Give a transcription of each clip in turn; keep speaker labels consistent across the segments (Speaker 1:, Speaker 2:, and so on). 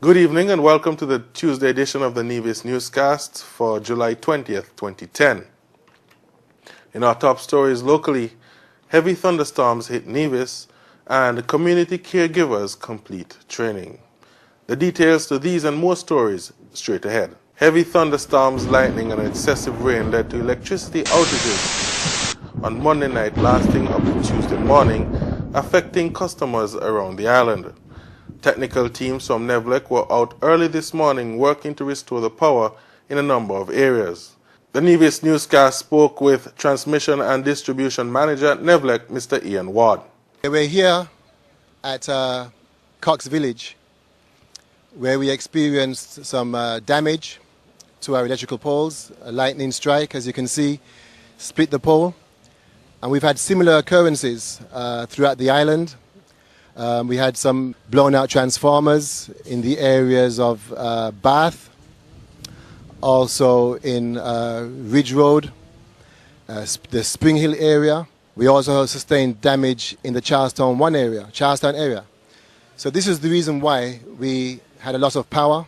Speaker 1: Good evening and welcome to the Tuesday edition of the Nevis newscast for July 20th, 2010. In our top stories locally, heavy thunderstorms hit Nevis and community caregivers complete training. The details to these and more stories straight ahead. Heavy thunderstorms, lightning and excessive rain led to electricity outages on Monday night lasting up to Tuesday morning, affecting customers around the island. Technical teams from Nevis were out early this morning working to restore the power in a number of areas. The Nevis newscast spoke with Transmission and Distribution Manager at Nevis, Mr. Ian Ward.
Speaker 2: We're here at Cox Village, where we experienced some damage to our electrical poles. A lightning strike, as you can see, split the pole. And we've had similar occurrences throughout the island. We had some blown out transformers in the areas of Bath, also in Ridge Road, the Spring Hill area. We also sustained damage in the Charlestown area. So this is the reason why we had a lot of power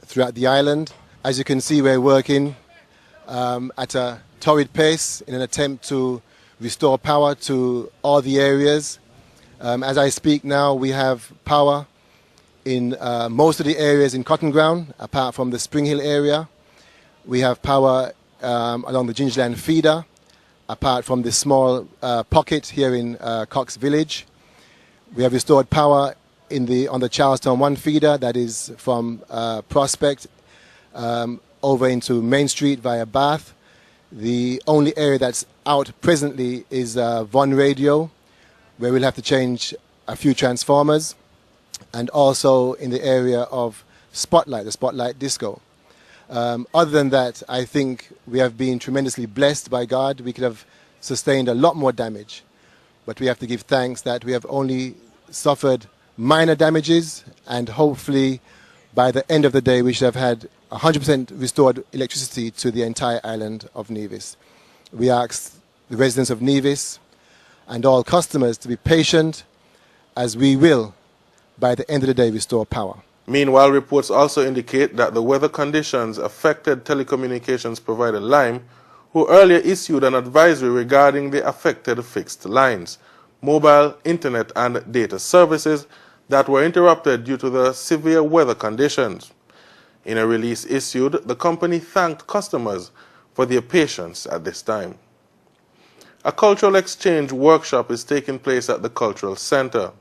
Speaker 2: throughout the island. As you can see, we're working at a torrid pace in an attempt to restore power to all the areas. As I speak now, we have power in most of the areas in Cotton Ground, apart from the Spring Hill area. We have power along the Gingerland feeder, apart from the small pocket here in Cox Village. We have restored power on the Charlestown 1 feeder, that is from Prospect over into Main Street via Bath. The only area that's out presently is Vaughan Radio, where we'll have to change a few transformers, and also in the area of Spotlight, the Spotlight Disco. Other than that, I think we have been tremendously blessed by God. We could have sustained a lot more damage, but we have to give thanks that we have only suffered minor damages, and hopefully by the end of the day we should have had 100% restored electricity to the entire island of Nevis. We ask the residents of Nevis and all customers to be patient, as we will, by the end of the day, restore power.
Speaker 1: Meanwhile, reports also indicate that the weather conditions affected telecommunications provider Lime, who earlier issued an advisory regarding the affected fixed lines, mobile, internet and data services that were interrupted due to the severe weather conditions. In a release issued, the company thanked customers for their patience at this time. A cultural exchange workshop is taking place at the Cultural Center.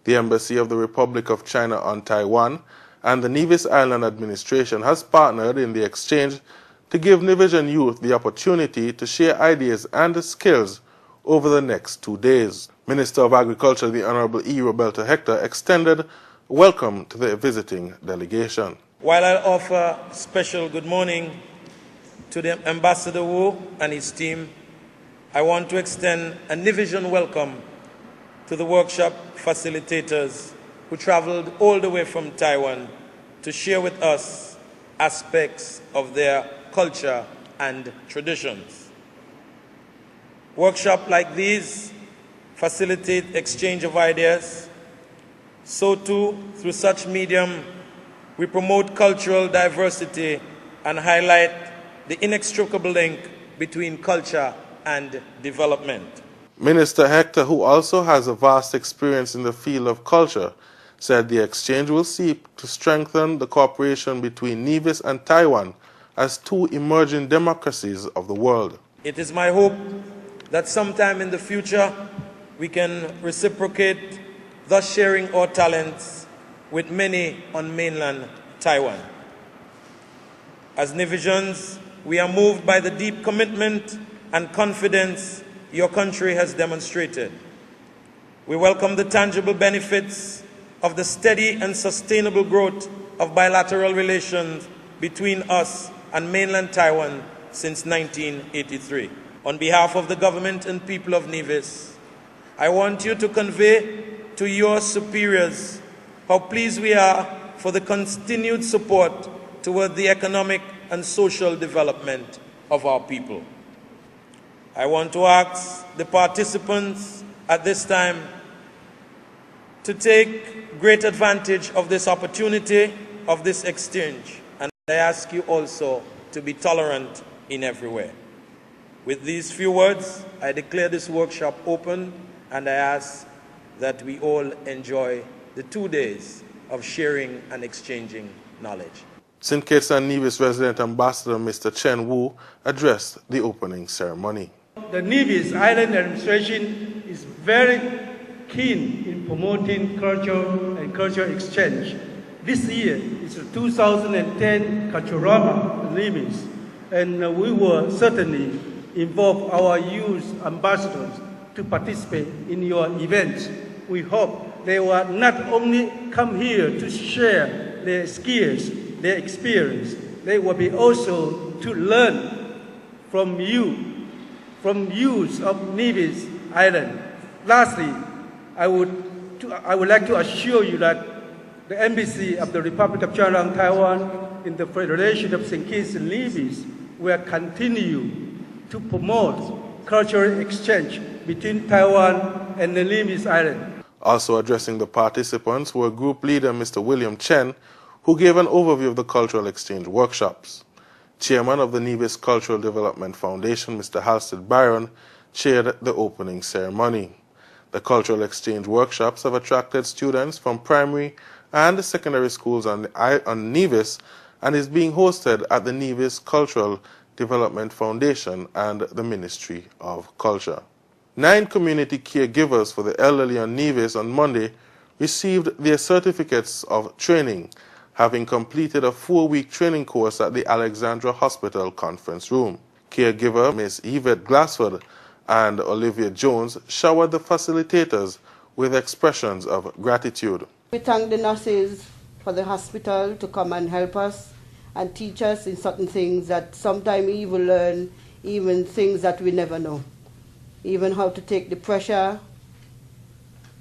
Speaker 1: The Embassy of the Republic of China on Taiwan and the Nevis Island Administration has partnered in the exchange to give Nevisian youth the opportunity to share ideas and skills over the next 2 days. Minister of Agriculture, the Honorable E. Roberta Hector, extended welcome to the visiting delegation.
Speaker 3: While I offer special good morning to the Ambassador Wu and his team, I want to extend a Nevisian welcome to the workshop facilitators who traveled all the way from Taiwan to share with us aspects of their culture and traditions. Workshops like these facilitate exchange of ideas. So too, through such medium, we promote cultural diversity and highlight the inextricable link between culture and development.
Speaker 1: Minister Hector, who also has a vast experience in the field of culture, said the exchange will seek to strengthen the cooperation between Nevis and Taiwan as two emerging democracies of the world.
Speaker 3: It is my hope that sometime in the future we can reciprocate, thus sharing our talents with many on mainland Taiwan. As Nevisians, we are moved by the deep commitment and confidence your country has demonstrated. We welcome the tangible benefits of the steady and sustainable growth of bilateral relations between us and mainland Taiwan since 1983. On behalf of the government and people of Nevis, I want you to convey to your superiors how pleased we are for the continued support toward the economic and social development of our people. I want to ask the participants at this time to take great advantage of this opportunity, of this exchange. And I ask you also to be tolerant in every way. With these few words, I declare this workshop open, and I ask that we all enjoy the 2 days of sharing and exchanging knowledge.
Speaker 1: St. Kitts and Nevis resident ambassador Mr. Chen Wu addressed the opening ceremony.
Speaker 4: The Nevis Island administration is very keen in promoting culture and cultural exchange. This year is the 2010 Culturama Nevis, and we will certainly involve our youth ambassadors to participate in your event. We hope they will not only come here to share their skills, their experience, they will be also to learn from you, from youth of Nevis Island. Lastly, I would like to assure you that the Embassy of the Republic of China and Taiwan in the Federation of St. Kitts and Nevis will continue to promote cultural exchange between Taiwan and the Nevis Island.
Speaker 1: Also addressing the participants were Group Leader Mr. William Chen, who gave an overview of the cultural exchange workshops. Chairman of the Nevis Cultural Development Foundation, Mr. Halstead Byron, chaired the opening ceremony. The cultural exchange workshops have attracted students from primary and secondary schools on Nevis and is being hosted at the Nevis Cultural Development Foundation and the Ministry of Culture. 9 community caregivers for the elderly on Nevis on Monday received their certificates of training, having completed a 4-week training course at the Alexandra Hospital Conference Room. Caregiver Ms. Yvette Glassford and Olivia Jones showered the facilitators with expressions of gratitude.
Speaker 5: We thank the nurses for the hospital to come and help us and teach us in certain things that sometimes we will learn, even things that we never know. Even how to take the pressure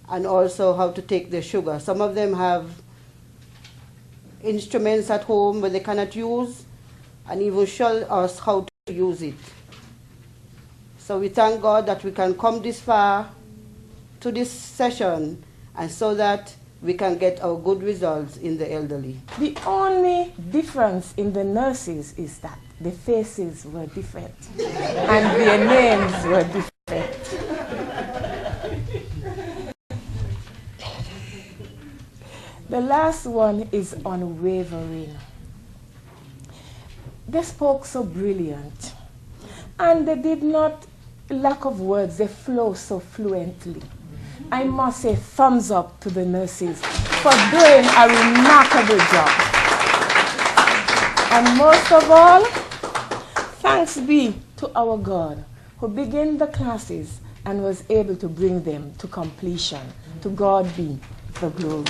Speaker 5: and also how to take the sugar. Some of them have instruments at home where they cannot use, and even show us how to use it. So we thank God that we can come this far to this session, and so that we can get our good results in the elderly.
Speaker 6: The only difference in the nurses is that the faces were different and their names were different. The last one is unwavering. They spoke so brilliant, and they did not lack of words, they flow so fluently. I must say thumbs up to the nurses for doing a remarkable job. And most of all, thanks be to our God who began the classes and was able to bring them to completion. To God be the glory.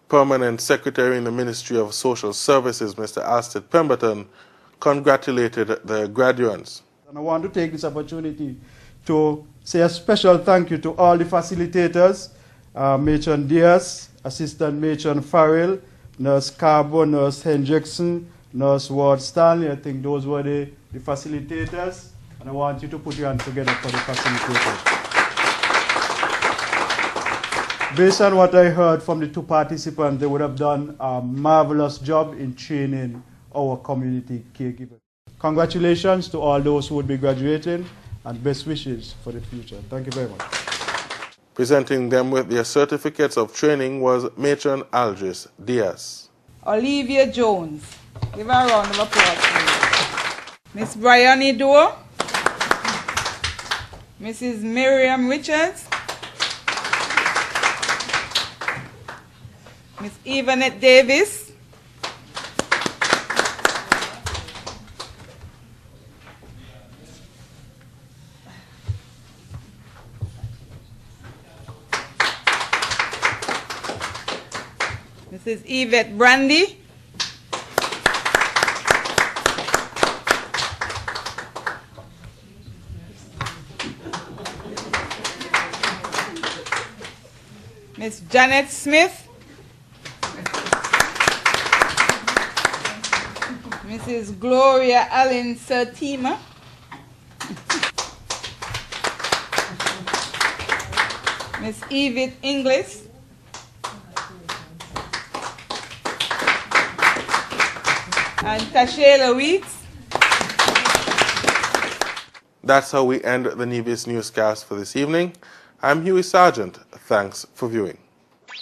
Speaker 1: Permanent Secretary in the Ministry of Social Services, Mr. Alstead Pemberton, congratulated the graduates.
Speaker 7: And I want to take this opportunity to say a special thank you to all the facilitators, Matron Diaz, Assistant Matron Farrell, Nurse Carbo, Nurse Hendrickson, Nurse Ward Stanley. I think those were the facilitators, and I want you to put your hands together for the facilitators. Based on what I heard from the 2 participants, they would have done a marvelous job in training our community caregivers. Congratulations to all those who would be graduating, and best wishes for the future. Thank you very much.
Speaker 1: Presenting them with their certificates of training was Matron Aldris Diaz.
Speaker 8: Olivia Jones. Give her a round of applause, please. Miss Bryony Doe. Mrs. Miriam Richards. Miss Evanette Davis. Mrs. Yvette Brandy. Miss Janet Smith. Mrs. Gloria Allen Sertima. Miss Evie Inglis. And Tashayla Weeks.
Speaker 1: That's how we end the Nevis newscast for this evening. I'm Huey Sargent. Thanks for viewing.